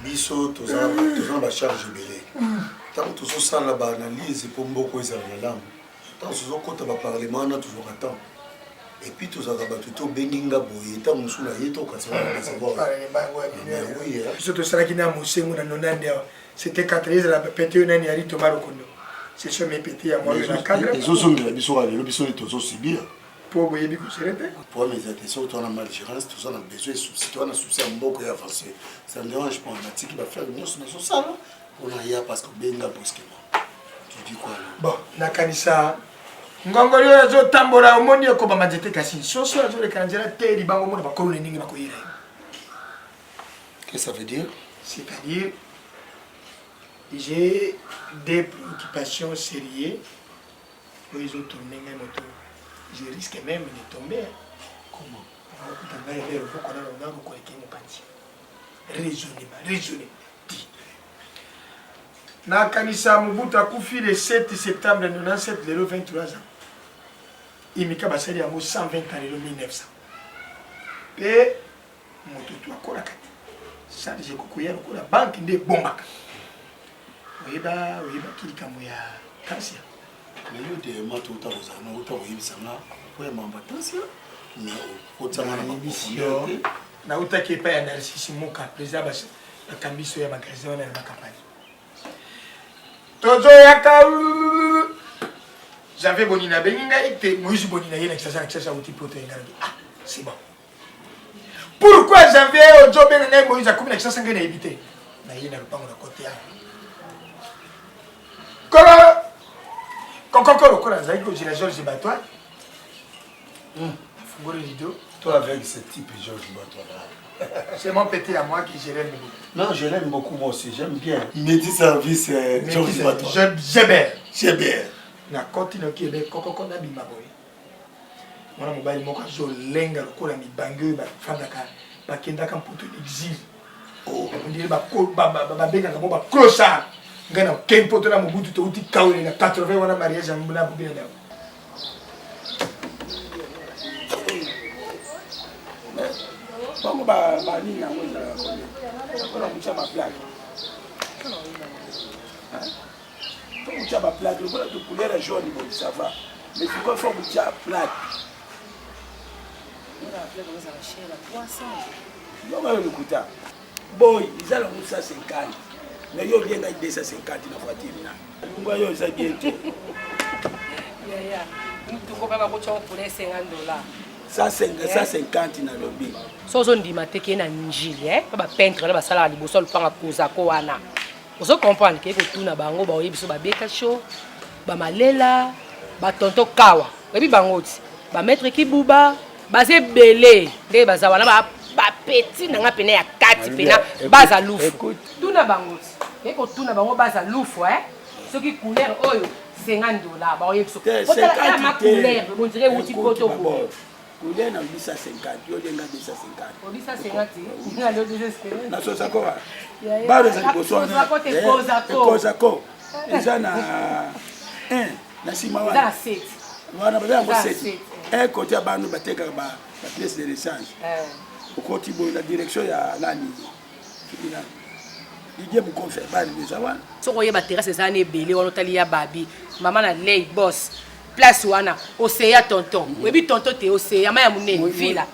biso toza ba charge belé tant tozo sala ba analyse pour mboko ezala na lamu tant tozo kota ba parlement na toujours attend et puis toza ba tout benginga boye tant musula yeto kasi ba savoir oui biso to sala kina musengo na nonande c'était 4 ans la pété nani ari to marokondo c'est ce me pété à moi la cadre les autres sont biso ali biso tozo subir pour boyebi ko serete pour mes attentions toi na malgérance tout ça na besoin souci toi na souci mboko ya avancer ça me dérange pas on a dit qu'il va faire nous sur ça on a hier parce que benga brusquement tu dis quoi bon na kanisa ngongoli ozo tambora omoni ko ba majete kasi soso azo le kanjera te libango mo ba ko le ningi na ko yire qu'est-ce que ça veut dire c'est-à-dire j'ai des préoccupations sérieuses pour les autres tourner moto je risque même de tomber. Comment? Raisonnez. Na kanisa Mobutu akufi le 7 septembre 1997, le 23 ans. Imika basali yango 120 ans le 1900. Pe motutu akola kati. Ça je kokoya lokola banque nde bombaka. Oyeba kilikambo ya kansia. Mais yo de mato utazana utawibisanga kwa mamba tansia mais otama na mission na utaki pa ya narcisse muka président ba kambiso ya magasin na campagne tozo yaka j'avais bonina beninga ite Moïse bonina yena kisa uti protéine ah c'est bon pourquoi j'avais ojo benga Moïse akumi na kisa ngena éviter na yena lupango na côté ya Quand le Zaïko, j'ai la Georges Batois. Fungolo Lido. Toi avec ce type Georges Batois là. C'est mon petit à moi qui je l'aime beaucoup. Non, je l'aime beaucoup moi aussi, j'aime bien. Medi service Georges Batois. J'aime. Na continue qui est Coco na bima boy. Mwana mobali moko zo lenga lokola mi bangue ba fandaka ba kenda ka mputo exil. Oh, on dirait ba benga ka ba clochard. Ngana kempo to na Mobutu to uti kaule na 80 wana mariage ambula bubina dawo. Bongo ba nini na ngwe za kone. Kona mcha ma plaque. Hein? Mcha ma plaque, le voilà de couleur jaune bon ça va. Mais tu quoi faut mcha plaque. On a plaque on ça cher la 300. Non mais le kuta. Boy, ils allent nous ça 50. Mais yo bien gagné 250 na voiture là. Ngwa yo ça bien tout. Ya. Mtu ko baba ko chon pour $50. 150 na lobby. Sozo ndima teke na njili ba peintre ba sala liboso lupanga koza ko wana. Ozo comprendre ke ko tuna bango ba oyebiso ba beka show, ba malela, ba tonto kawa. Ebi bangoti, ba maître kibuba, ba ze belé, nde baza wana ba petit na nga pena ya 4 pena baza lufu. Tuna bangoti. Et quand tout n'a pas à l'ouf, ce qui couleur, $50. Bah, il faut que ma couleur, on dirait où tu peux te voir. Couleur, on dit ça 50, on dit ça 50. On dit ça 50, on a le désespéré. Na so ça quoi? Ba de ça boso na. Koza ko. Eza na na sima wana. Za 7. Wana ba mo 7. Côté abanu bateka ba pièce de rechange. Au côté de la direction ya nani. Il y a beaucoup de choses. Si on a terrasse, c'est un ébélé, on a lié à Babi. Maman a lay boss. Place wana, océan tonton. Oui, puis tonton t'es océan. Ma yamoune, villa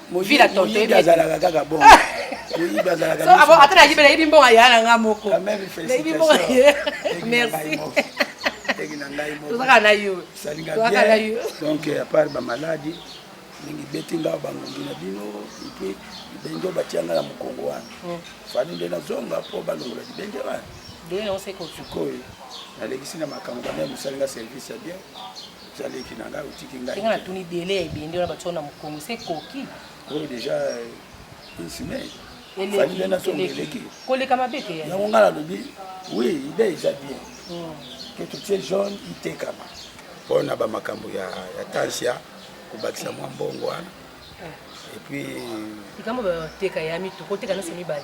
tonton. Oui, bazala gaga bon. Oui, bazala gaga. So avant, attends, il y a bon ayana ngamoko. Merci. Tout ça na yo. Donc à part ba maladie, ningi betinga bango na bino, et puis benjo batianga la mukongo wana. Fani ndena zonga po balongola dibende wana. Dole on sait ko tukoyi. Alekisi na makambo na musalinga service ya bien. Zali kinanga utiki ngai. Kinga tuni délai ebende na batona mukongo c'est koki. Oui déjà une semaine. Fani ndena zonga leki. Koleka mabeke ya. Yango ngala lobi. Oui, il est déjà bien. Que tout ces jeunes itekama. Pona ba makambo ya tansia kubakisa mwa mbongo wana. Et puis ikamo ba teka ya mitu ko teka na semi bale.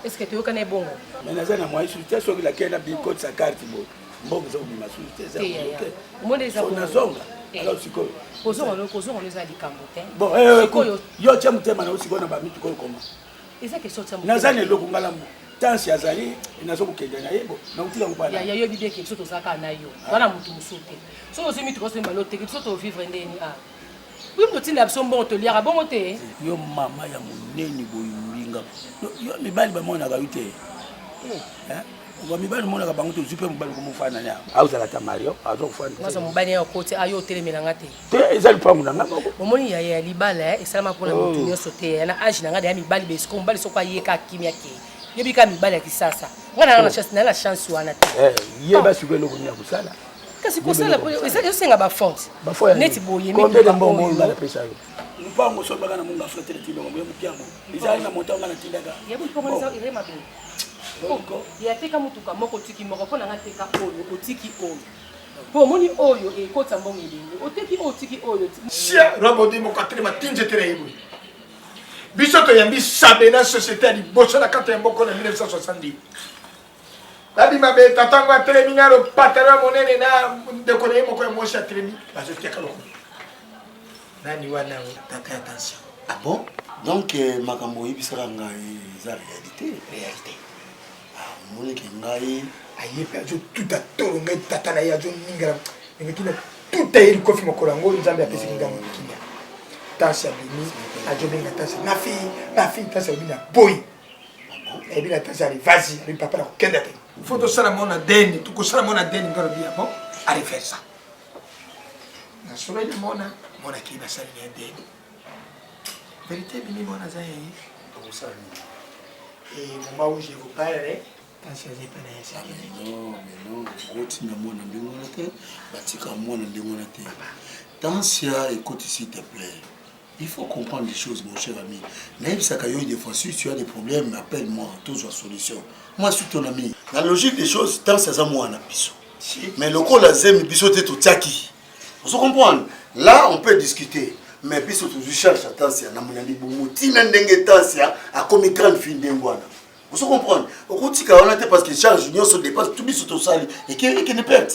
Est-ce que tu yoka na bongo? Mais nazana moi sur sur la kena bi code sa carte bo. Mbongo zo bi masu tesa. Monde za bongo. Zonga. Alors siko. Kozonga no za likambo te. Bon yo cha mutema na usiko na ba mitu ko koma. eza question ça nazana eloko ngalamu tansi azali nazo kokende na yebo na utila ngubala ya yo bibeke biso tozaka na yo wana mutu musote so ozimi tukosema lote biso to vivre ndeni a oui mutu tinda biso mbongo to liara bongo te yo mama ya muneni boyulinga yo mibali ba mona ka yute wa mibali mona ka bango to zupe mibali ko mufana nya auzala ta mario azo kufana ngasa mubali ya kote ayo telemela ngate te ezali pangu na ngako omoni ya libala esalama pona mutu nyoso te na age na ngade ya mibali besko mibali soko ayeka kimia ke yebika mibali ya kisasa ngana na chance wana te yeba suke loko nya kusala kasi kosala yo senga ba font neti boye mi combien de mbongo ngala pesa yo mpango so baka na munga frotter ti bongo yo mutiamo izali na monta ngana tindaga yebo mpango nza ire mabe ya teka mutuka moko tiki moko pona ngateka oyo otiki oyo po moni oyo e kota mbongo ilenge oteki otiki oyo sia robo de mokatele matinje tere yebo biso to yambi sabe na société ali boso na kata mboko na 1970 Babi mabe tatango atelemi na lo patara monene na dekone moko ya moshi atelemi bazo tiaka loko nani wana tata attention ah bon donc makambo yebisaka ngai eza réalité moni ke ngai ayepe azo tout atoro ngai tata na ya zo ningara ngekina tout ayeli kofi mokolango nzambe apesi ngango kinya tasa bini azo benga tasa na fi tasa bina boy et bien tasa ali vas-y ali papa na kenda te faut to sala mona deni tu ko sala mona deni ngaro bia bon allez faire ça na solo de mona ki na sala ni deni vérité bini mona za yi comme ça et au moment où je vous parlerai tasa j'ai pas na ça non goti na mona ndengona te batika mona ndengona te Tansia, écoute s'il te plaît. Il faut comprendre les choses, mon cher ami. Même si tu as des problèmes, appelle-moi, tous la solution. Moi, je suis ton ami. La logique des choses, tant c'est ça, moi, on a biso. Mais le coup, la zème, biso, t'es tout tchaki. Vous comprenez? Là, on peut discuter. Mais biso, tu cherches à Tansia, n'a mon ami, tina n'engue Tansia, à comme une grande fille d'Engwana. Vous comprenez? Au coup, tu as parce qu'il change, l'union se dépasse, tout biso, tout sali, et qu'il ne perd.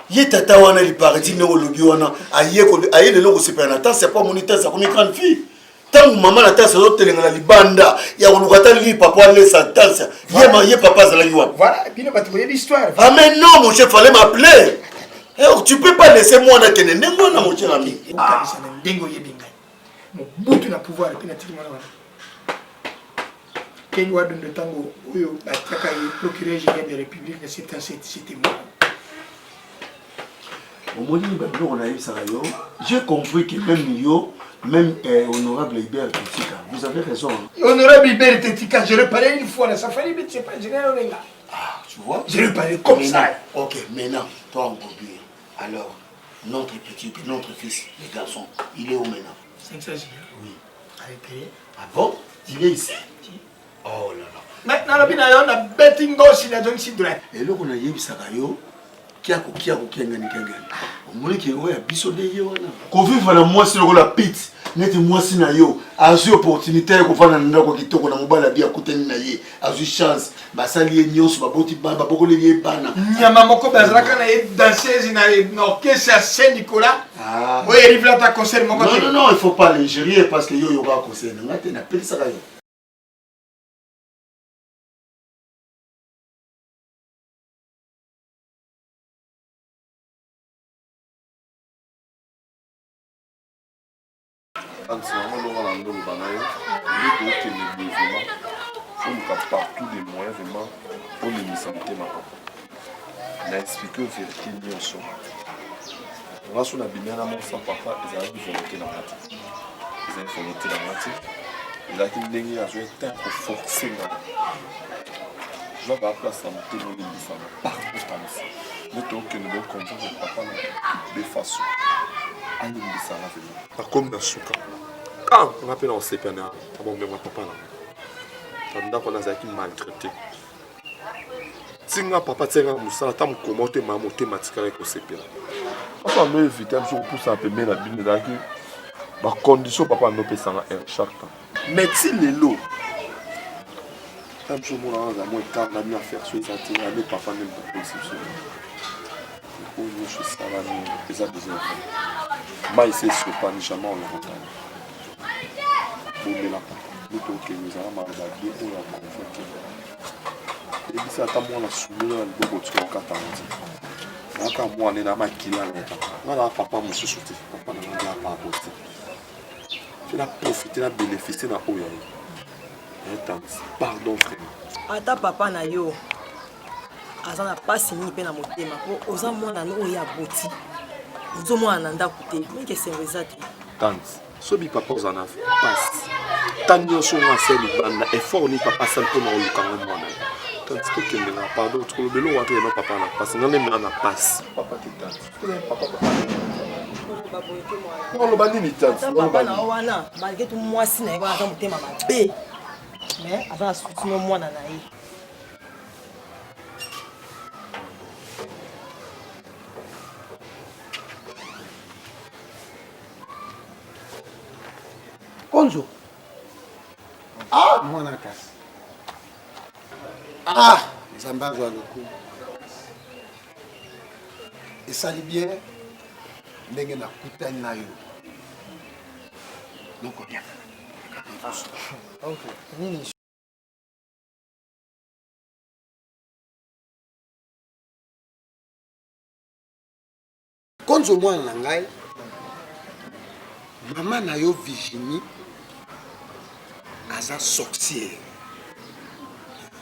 Ye tata wana li parati ne olobi wana aye le logo sepena ta c'est pas moniteur ça comme une grande fille tant maman la ta ça telenga la libanda ya olukata li papa le sentence ye papa za la yuwa voilà bien pas trouver l'histoire ah mais non mon chef fallait m'appeler tu peux pas laisser moi na kene nengo na mon cher ami ah ça ndingo yebinga mo butu na pouvoir pe na tiki mwana wana kenyi wa dondo tango oyo bataka ye procureur général de la République de c'était moi. J'ai compris que même yo, même honorable Hubert Tetika, vous avez raison. Honorable Hubert Tetika, je le parlais une fois, ça fallait, mais c'est pas général. Ah, tu vois? Je le parlais comme ça. Ok, maintenant, toi en produit. Alors, notre petit, notre fils, les garçons, il est où maintenant? 500 000. Oui. Arrêtez. Ah bon? Il est ici? Oh là là. Maintenant, on a betting gauche, il a donné si droit. Et là, on a eu ça, kia ngani omoni ke oya biso de yo wana ko vivre na mwasi lokola pit neti mwasi na yo azwi opportunité ko fana na ndako kitoko na mobala bia kuteni na ye azwi chance basali ye nyonso baboti babokole ye bana nyama moko bazalaka na ye danseuse na orchestre ya Saint-Nicolas oyo arrive là ta concert moko non il faut pas l'ingérer parce que yo yoka concert ngate na pelisa ka yo. Partout des moyens vraiment pour les santé ma papa. Na expliquer vérité nyonso. On va sur la bimena mon sa papa ils avaient volonté dans la tête. Ils avaient volonté dans la tête. Ils avaient dengue à jouer temps pour forcer là. Je vais pas place à monter dans les femmes partout comme ça. Mais donc que nous devons comprendre que papa n'a de façon. Allez me ça là venir. Par comme dans souka. Quand on appelle en CPNA, bon mais mon papa là. Pendant qu'on a été maltraité. Si on papa tient un moussa, tant que comment te maman thématique avec le CPNA. On va éviter un jour pour ça peut bien la bine d'accueil. Ma condition papa ne peut s'en chaque temps. Mais si les lots, un jour mon enfant a moins de temps à faire sur les ateliers, mais papa n'aime pas possible. Oh, je suis salami, les a besoin. Mais c'est ce pas jamais on le retrouve. Bon, mais là. moto okende ezala malobade oyo ya convoke ebisa ata mwana sumela ya liboko tika okata moti naka mwana na makila leta ngana papa mosusu te papa na nga papa te fina profiter na bénéficier na oyo pardon frère ata papa na yo aza na pasi mingi mpe na motema mpo oza mwana no oyo aboti ozomwana na ndako te mingi esengo eza te tante sobi papa oza na pasi ta nyonso ngo asali libanda effort ni papa asali mpona olukanga mwana tante tokendela pardon tokolobela wate yena papa na pasi nga ndemela na pasi papa te tante oloba nini tante papa na yo wana malgré tout mwasi na ye wana aza motema mabe mais aza na suti no mwana na ye Konzo. Ah, mwana kasi. Ah, Zambazo a le coup. Et ça lit bien. Ndenge na kutani na yo. Donc bien. OK. Nini? Konzo mwana na ngai. Maman na yo Virginie aza sorcière.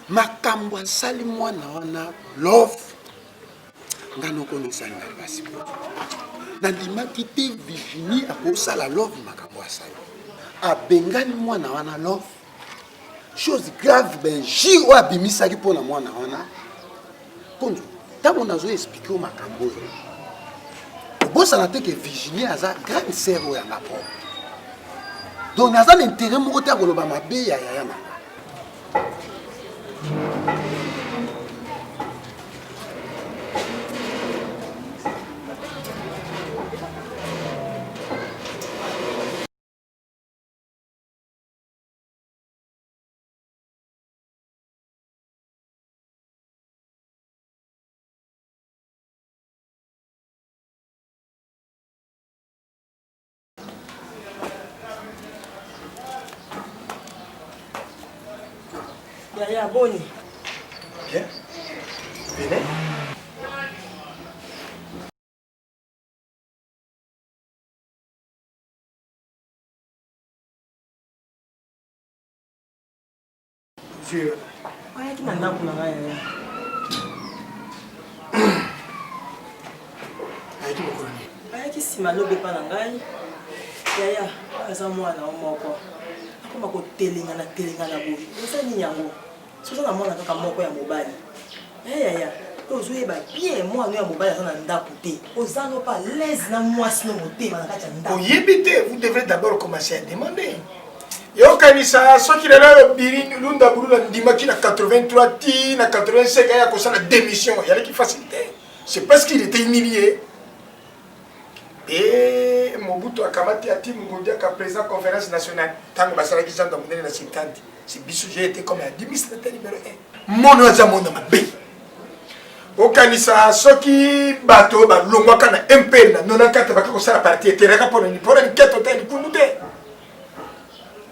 Makambo asali mwana wana love ngano kono sanga basi. Nandimaki te Virginie akosala love makambo asali. Abengani mwana wana love. Chose grave ben jiro abimisaki pona mwana wana. Konzo tango nazo expliquer makambo yo. Bosa na te que Virginie aza grande sœur oyo yanga po. Donc naza l'intérêt moko te akoloba mabe ya yaya mama. Yaya Boni. Bien. Venez. Ayaki na ndako na ngai yaya. Ayaki mokolo nini? Ayaki nsima lobi epa na ngai. Yaya aza mwana o moko. Akoma kotelenga na boye. Eza nini yango? Soza na mwana kaka moko ya mobali. Yaya ozoyeba bien mwana ya mobali aza na ndako te. Oza no pas l'aise na mwasi no motema na kati ya ndako. Oyebi te, vous devrez d'abord commencer à demander. Yokanisa soki lelo biri lunda bulula ndimaki na 83 ti na 85 aya kosala démission yali ki facilité. C'est parce qu'il était humilié. Et Mobutu akamati ati Mungodia ka président conférence nationale. Tango basala ki janda mondele na 50. C'est biso j'ai été comme administrateur numéro 1. Mono za mona mabe. Okanisa soki bato ba longwa kana MP na 94 baka kosala parti etereka pona ni keto te ni kunute.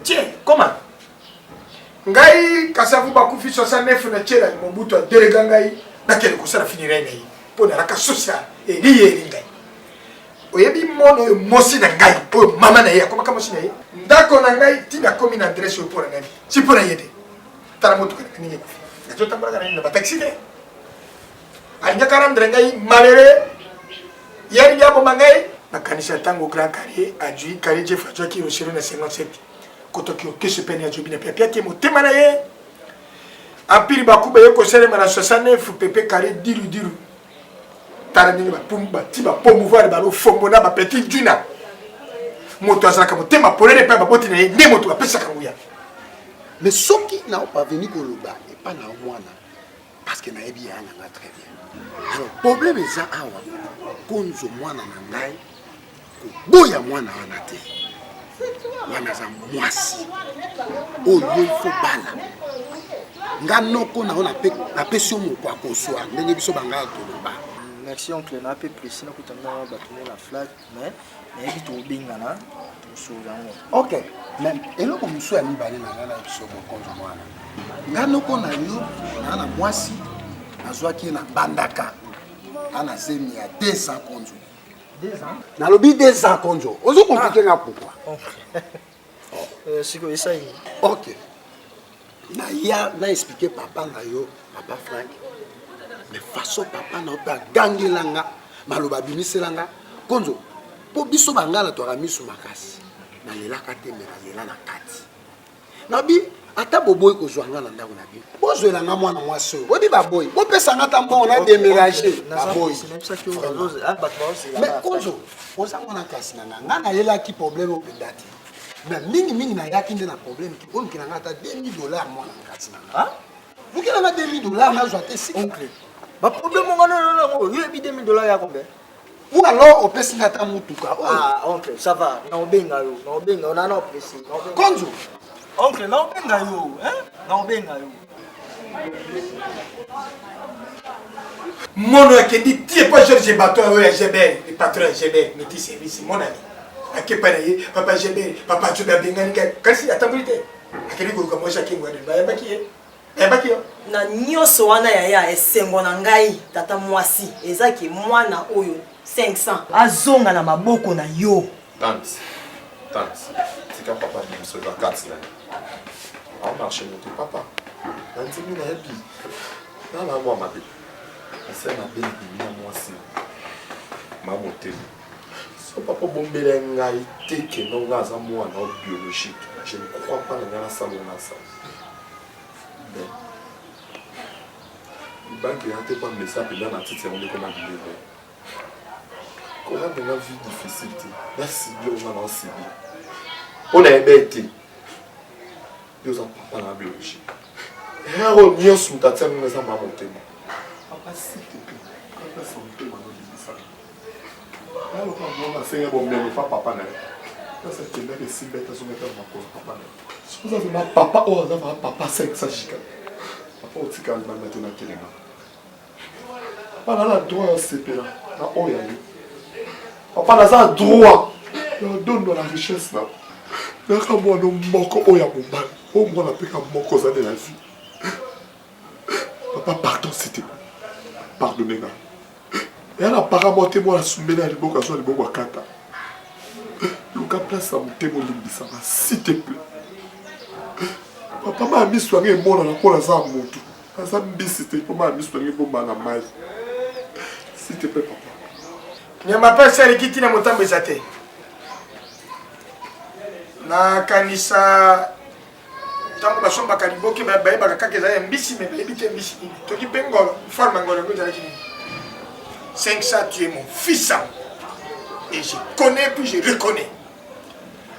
Tiens, comment? Ngai kasavu bakufi 69 na tchela Mobutu adelega ngai na kele kosala finira ngai pona raka social et lié ngai. Oyebi mono mosi na ngai po mama na ye akoma kama mosi na ye. Ndako na ngai tina komi na adresse yo pona ngai. Si pona yede. Tala moto ka nini kufi. Ngato tambala kana ni ba taxi de. Anya karam ngai malere. Yeri yabo mangai na kanisa tango grand carré adui carré Jeff Joki au sur na 57. Kotoki o kesu peni ajobi na pia ke motema na ye. Apiri bakuba ye ko sele na 69 pepe carré diru. Tarani ba pumba tiba promouvoir ba lo fombona ba petit duna. Moto azaka motema polele pe ba boti na ye nde moto apesa kanguya. Mais soki na pas venir koloba et pas na mwana parce que na yebi ya nga très bien. Alors problème est ça awa. Konzo mwana na ngai ko boya mwana wana te. Wana za mwasi. Oyo ifo bala. Nganoko na ona na pesio moko akoswa ndenge biso banga toloba. Merci oncle na peu précis na kutana batone la flat mais na yebi to bingana Ok, mais eloko mosusu ya mibale na ngai na biso mokonzi mwana ngai noko na yo naa na mwasi nazwaki ye na bandaka ana zemi ya 200 konzo nalobi 200 konzo ozo komplike nga pourquoi sikoyo esai ok naya na explike papa na yo papa Frank mais façon papa na yo mpe agangelanga maloba abimiselanga konzo mpo biso bangala twaka miso makasi nalelaka te me nalela na kati nabi ata boboyi kozwa nga na ndako na bino bozwelanga mwana mwasi oyo bobi baboyi bopesanga ta mbongo na déménage baboyi mais konzo oza mwana kasi na nga nga nayelaki problème openda te mais mingimingi nayaki nde na problème ki olukilanga ata $2000 mwana kati na nga lukelanga $2000 nazwa te si baproblème onga nonono oyebi $2000 ya combien ou alors opesinga ata mutuka oncle ça va naobenga yo nana opesi konzo oncle naobenga yo naobenga yo mono akendi tie pas Georges bateau oyo ya Gébert le patron ya Gébert meti service mon ami akepa na ye papa Gébert papa tu babengani kasi atambuli te akendi koluka mwasi akengo ya bayabaki ye bayabaki yo na nyonso wana yaya esengo na ngai tata mwasi ezaki mwana oyo 500 azonga na maboko na yo Tante, tika papa dit monsieur vacances là. On marche monter papa. Nanti mina happy. Na moi ma belle. C'est ma belle bimina moi si. Ma monter. So papa bombele ngai teke no ngaza moi na biologique. Je ne crois pas dans la salle na ça. Ben. Le banque est pas mais ça peut dans la petite on est comme un comment dans la vie difficile, merci Dieu, on a aussi bien. On est bête. Dieu a pas la biologie. Et on y a sous ta tête, nous avons monté. Papa, s'il te plaît, quand on s'en fait, on dit ça. Alors, quand on a fait un bon même, pas papa n'a. Là, c'est une bête si bête, on met ma cause, papa n'a. Si vous avez ma papa, oh, vous avez papa 500 giga. Papa, au tika, il va mettre dans le téléma. Papa, là, droit à CP là. Là, oh, il y a eu. Papa n'a pas droit. Il donne la richesse là. Il y a moi non moko oya mobile. Au moins la peka moko za de la vie. Papa pardon c'était. Pardonnez-moi. Et elle a apparemment moi la soumena les boka so les boka kata. Luka place à monter mon limbisa s'il te plaît. Papa m'a mis soigner mon na pour la za moto. Ça mbisi te pour m'a mis soigner pour na mai. S'il te plaît papa. nyama pesa likiti na motambo ezate na kanisa tango basombaka liboke bayebaka kaka ezali mbisi me bayebi te mbisi nini toki mpe ngolo forme ngolo yango ezalaki nini 500 tu es mon fils et je connais puis je reconnais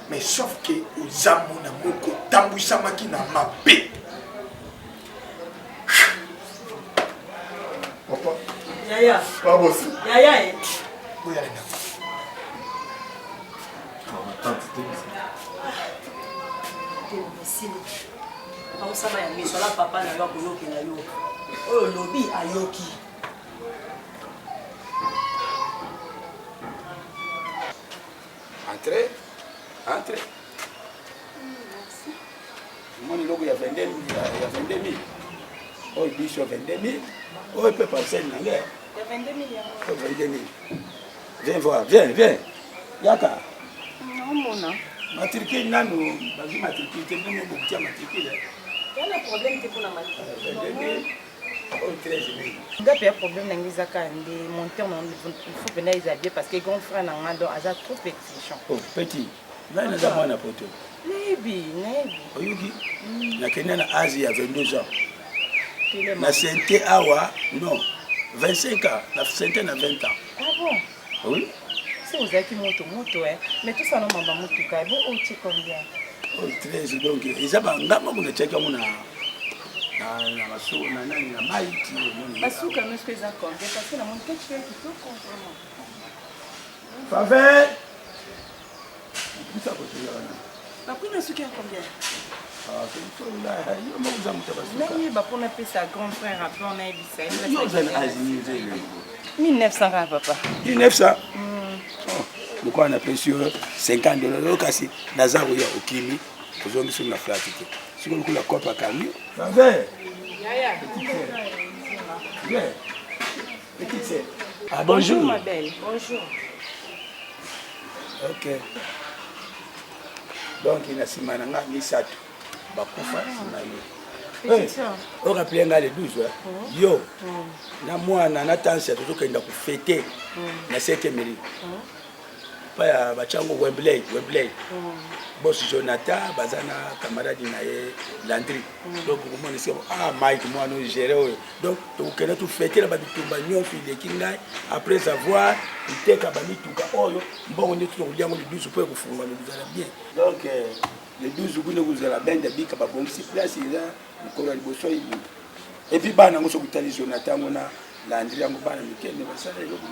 mais sauf que oza mona moko tambwisamaki na mabe Papa. yaya Pas aussi. yaya boya na Tante, misili aosala ya miso ala papa na yo akoyokela yo oyo lobi ayoki Entrez. Mon logo il y a 22 000. Oh, il dit sur 22 000. Oh, il peut passer une langue. ya 22 millions. Oh, 22 000. Viens voir, viens. Yaka. naomona Matricule, nano. Vas-y, matricule. Tu peux me bouger matricule. yana problème te mpona mali 22 000. Oh, 13 000. nga pe problème na ngai ezaka nde monteur na il faut pena eza bien parce que grand frère na nga donc aza trop exigeant. Oh, petit. Là, nous avons un poteau. nayebi Oyuki. Nakenda na Asie il y a 22 ans. telema Na santé awa, non. 25 ans. La santé na 20 ans. ah bon Oui. si ozalaki moto mais tout ça no mamba motuka ebo otie combien Oh, 13 donc ils avaient ngamba kuna cheka muna na maso na nani na maiti basuka nosko eza combien parce que na mon quelque chose kitoko vraiment Fave. Bisa kotelana. bakui na suki ya combien Ah, c'est tout là. Yo mo uza mutabasuka. nayeba mpona pesa grand frère ape onayebisa Yo zana azini zele. 1900 papa 1900. moko na pesi $50 kasi naza koya okimi ozongisi na flat te siko lokola kope akangi bonjour ma belle. Bonjour. ok donc na nsima na nga misato bakufa nsima yo orappele nga le 12 yo na mwana na tansia tozokenda kufete na 7e mairie pa ya bachango Wembley boss Jonathan baza na camarade na ye Landry donc komona siko Mike mwana géré oyo donc tokenda tufete na babitumba nyonso ileki ngai après avoir iteka bamituka oyo mbongo nde tokolia ngo le 12 pour kufunga le bizala bien donc le 12 kuna kuzala bende bika babongisi place eza mokolo ya liboso ibi et puis bana ngo sokutali Jonathan ngona Landry yango bana mikende basala eloko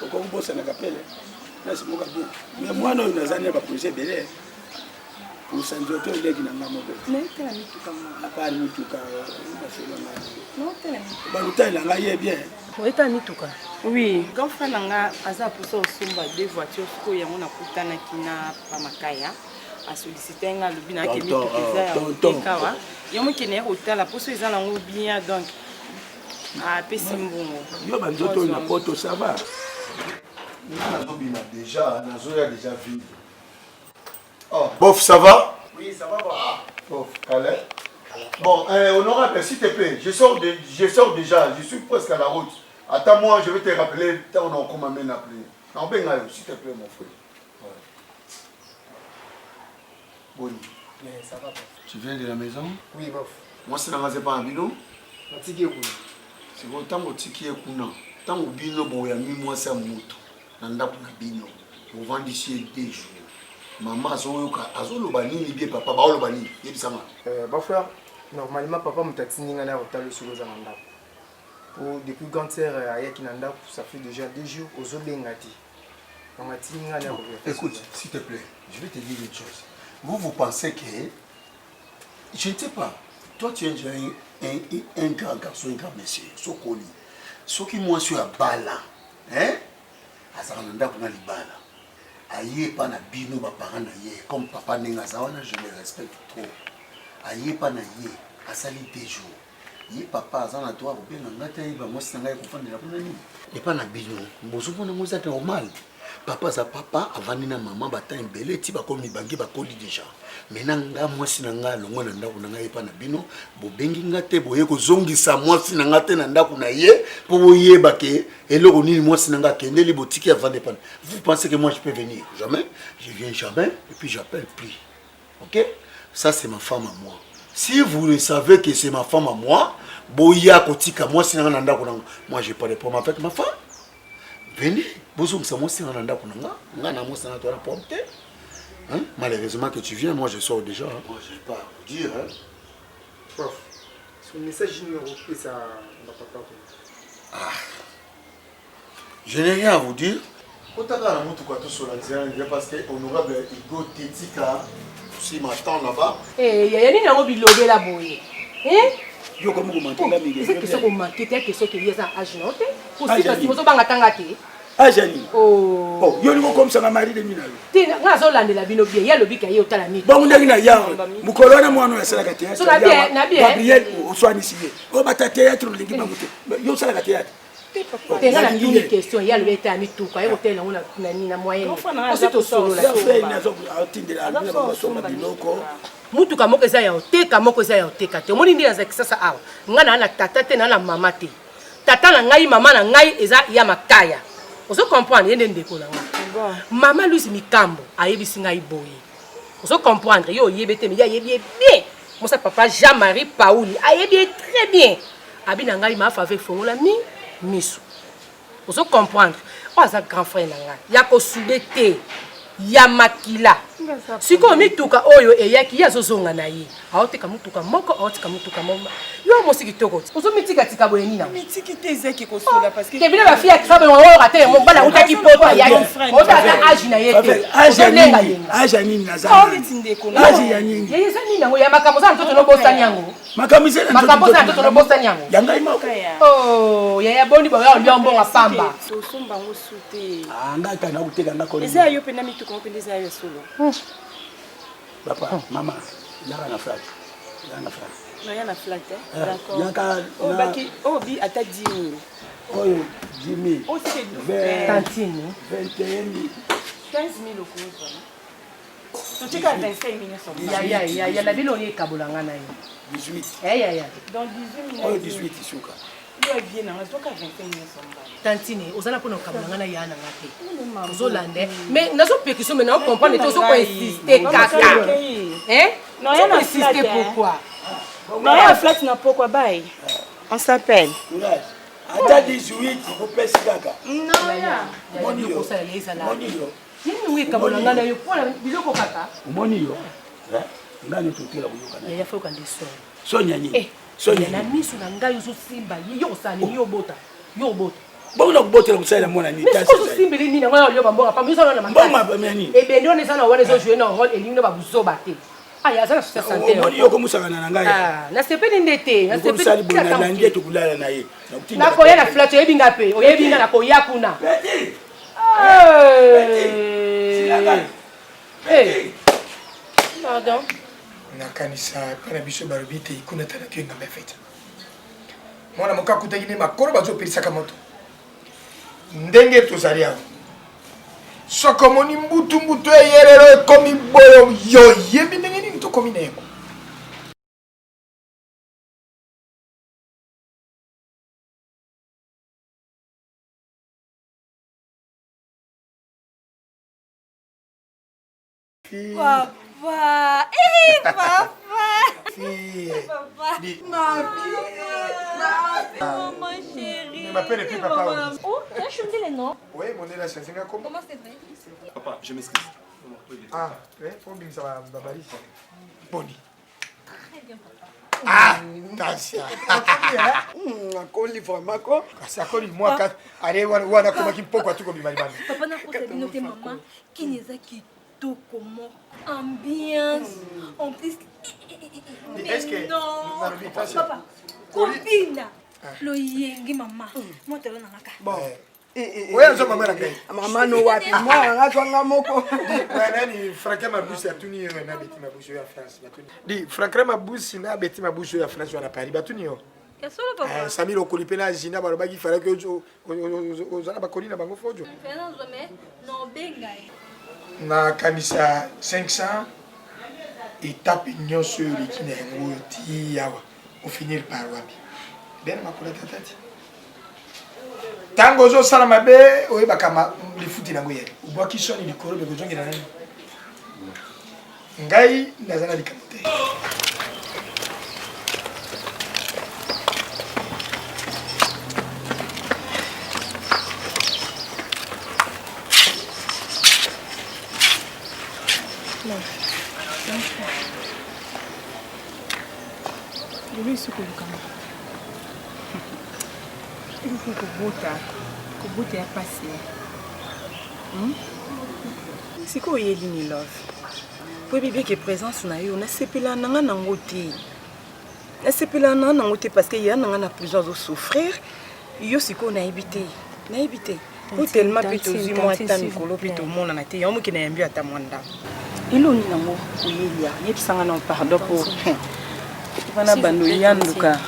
okokubosa na kapele nasi moka bien mais mwana oyo nazani ba projet belé pour sanjoto leki na ngamo be Mais tena mituka mwa. apari mituka baselo na Non tena mituka. balutali na ngai ye bien oyeta mituka Oui, grand frère nanga aza posa osomba 2 voitures ko yango nakutanaki na pamakaya a sollicité nga lobi na ke mituka eza ya tekawa yango kene otala poso eza nango bien donc apesi mbongo yo banzoto na poto ça va déjà vu. Oh, bof, ça va? Oui, ça va. Bof, Calais. Bon, honorable, s'il te plaît, je sors déjà, je suis presque à la route. Attends-moi, je vais te rappeler, on a encore m'amène à appeler. Non, ben, s'il te plaît, mon frère. Ouais. Bon. Mais ça va, bof. Tu viens de la maison? Oui, bof. Moi, c'est dans la pas un bino? Fatigué, oui. C'est bon, tant que tu es kuna, tant que bino, bon, il y a mis moi, c'est un moto. Nanda kuna bino. Pour vendre ici 2 jours. Maman azoloba nini bien papa baoloba nini yebisanga Bon frère, normalement papa mutatini nga na hôtel sur les ndako. Pour depuis grande sœur ayaki na ndako, ça fait déjà 2 jours aux obengati. On a tini nga na. Écoute, s'il te plaît, je vais te dire une chose. Vous pensez que je ne sais pas. Toi tu es déjà un grand garçon, un grand monsieur, sokoli. Soki moi sur la bala, hein? Azananda kuna libala. Aïe pas na bino ba parents na ye comme papa nenga zawana je le respecte trop. Aïe pas na ye asali 2 jours. Ye papa azana toi ko benga ngata iba moi sanga ko fandela kuna ni. Et pas na bino bozo mona moza normal. Papa za papa avandi na maman bata mbele ti ba komi bangi ba koli déjà. Maintenant nga moi sinanga longo na ndako na ngai pa na bino bo bengi ngate boye ko zongisa moi sinanga te na ndako na ye pour boye ba ke eloko nini moi sinanga kendeli boutique avant de prendre. Vous pensez que moi je peux venir? Jamais. Je viens jamais et puis j'appelle plus. OK? Ça c'est ma femme à moi. Si vous le savez que c'est ma femme à moi, boya kotika moi sinanga na ndako na moi j'ai pas de problème avec ma femme. Venez, bonjour, c'est moi sinanga na ndako na nga na moi sinanga toi porter. Hein? Malheureusement que tu viens, moi je sors déjà. Hein? Moi je ne vais pas vous dire. Hein? Prof, son message numéro et ça n'a pas peur. Ah. Je n'ai rien à vous dire. Parce que honorable Igo Tetika, si m'attend là-bas. Eh, il y a une amobile là boye. Hein? yo comme vous m'entendez la miguel. C'est que ce qu'on manque, c'est que ce qui est à âge non? Aussi parce que vous avez un tangate. Ajani. Oh. Yo ni comme ça na mari de minalo. Tina, ngazo landela bino bien, ya lobika ye otala mito. Bon ndenge na ya. Mukolo na mwana ya sala kati. So na bien. Gabriel oswani siye. O batate ya tro lingi bamuté. Yo sala kati ya. Tenga na une question, ya lobeta ya mituka, ya hôtel na ni na moyenne. Ensuite au solo la. Mutuka moko eza ya oteka, moko eza ya oteka te. Omoni ndi ya kisasa awa. Ngana na tata te na mama te. Tata na ngai, mama na ngai eza ya makaya. Ozo comprendre yende ndeko na nga. Mama Louise Mikambo ayebisi ngai boye. Ozo comprendre yo yebete mais ya yebi bien. Mosa papa Jean-Marie Pauli ayebi très bien. Abi na ngai ma faveur fongola misu. Ozo comprendre. Oza grand frère na nga. Ya ko soudete. Ya makila. Siko mituka oyo eyaki ya zozonga na ye. Aoteka mutuka moko, aoteka mutuka moma. Yo mosiki toko. Ozo mitika tika boye nina. Mitiki te ezaki ko sola parce que Kebila ba fia kisabe mo raté mo bala utaki poto ya. Ota ta age na yete. Age nini naza. oh itinde ko na. Age ya nini. Yeye sa nini ngo ya makambo za ntoto no bosa nyango. Makamisela makambo sana toto lobosa nyango. Yanga imako. Oh, ya boni ba ya liombo ngapamba. So somba ngosute. Ah, ngaka na uteka ngako. Eza yo pena mitu ko pena eza yo solo. Papa, mama, yanga na flat. Yanga na flat. Non, il y a la flat, d'accord. Yanga Oh, baki, oh, bi ata 10 000. Oh, 10 000. Oh, c'est tantine. 21 000. 15 000 au cours. Tu as 25 000. Il y a la ville où il y a Kabolanga. 18. Dans 18 000. Oh, 18 isuka. Il y a bien, on a 25 000. Tantine, aux ala pour nos Kabolanga, il y a un angate. Aux Hollandais. Mais nous sommes péquisons, mais nous comprenons que nous sommes insister, caca. Hein? Non, il y a insister pourquoi? Non, il y a flat, n'a pourquoi bail. On s'appelle. Ata 18, vous pèsez caca. Non, il y a. Monio. Monio. Nini Kabolanga na yo pour biloko kaka? Monio. Ngani tutela kuyokana. Il y a faut qu'on descende. Sonia ni. Sonia na misu na ngai zo simba yo sali yo bota. Yo bota. Bongo kubotela kusala mwana ni tasi. Mais ko simba ni na ngalo yo bambonga pa miso na makasi. Bongo ba meni. E be ndio nesa na wana zo jouer na rôle elingo ba buzoba te. Aya za sa santé. Monio ko musakana na ngai. Ah, na sepeli ndete, na sepeli. Sali bona na ngeto kulala na ye. Na koya na flat yo binga pe. Oyebinga na koya kuna. Hey. Pardon. Nakanisa pana biso barobite ikuna tana tuenga mefeta. Mwana moka kutagine makoro bazo pelisaka moto. Ndenge tozali aho. Soko moni mbutu yerero ekomi boyo yo yebi ndenge nini tokomi na yango. Papa, papa. Fille. Ma chérie. Je m'appelle plus papa. Oh, tu as chanté les noms? Oui, mon est là, c'est comment? Comment c'est fait? Papa, je m'excuse. Ah, oui, faut bien que ça va babali. Boni. Très bien, papa. Ah, Tassia. Akoli vraiment quoi? Kasi akoli moi kat allez wana koma kimpoko tu comme imani. Papa n'a pas noté maman qui n'est pas qui tout comment ambiance en plus. Est-ce que non papa copine lo yengi maman moi te lona naka Bon. Ouais, on maman la gagne. Maman no wapi? Moi nga twanga moko. Nani Franck Mabusi atuni na beti mabusi ya France batuni. Di Franck Mabusi na beti mabusi ya France wana Paris batuni yo. Qu'est-ce que papa? Samir okolipela Zina balobaki fallait que ozana bakoli na bango fojo. Fernando mais non bengai. Na kanisa 500 étape nyonso likina yango ti yawa au finir par wapi. Ben makula tatati. Tango zo sala mabe oyebaka lifuti nango yele. Ubwaki soni likolo be kozongi na nani. Ngai nazana likamute. Kubuta ya pasi. Siko oyeli ni love. Po bébé que présence na yo na sepela nanga nango te. Na sepela nanga nango te parce que ya nanga na plusieurs de souffrir. Yo siko na ebité. Na ebité. Ou tellement plutôt du moi tan kolo plutôt mona na te. Yo mo ki na yambi ata mwanda. Ilo ni nango oyeli ya. Yebisanga na pardon pour. Wana bando yanduka.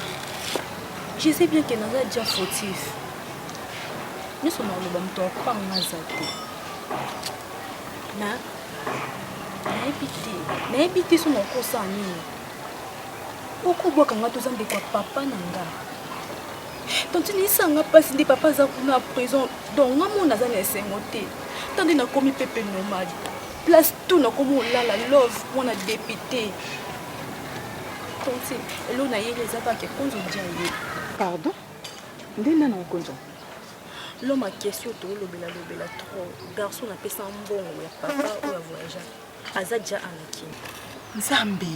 Je sais bien que nous déjà fautif. Nous sommes dans le bon temps, pas en azate. Na épité sur mon cours en ligne. Beaucoup de gens ont dit que papa nanga. Tant que nous sommes pas si des papas sont en prison, donc nous sommes dans un SMOT. Tant que nous avons commis pépé nomade. Place tout, nous avons la love, on a dépité. Donc c'est là on a eu les attaques que quand on dit. Pardon? Ndena na okonzo. L'homme a question to lobela trop. Garçon a pesa mbongo ya papa ou ya voyage. Azadja anaki. Nzambe.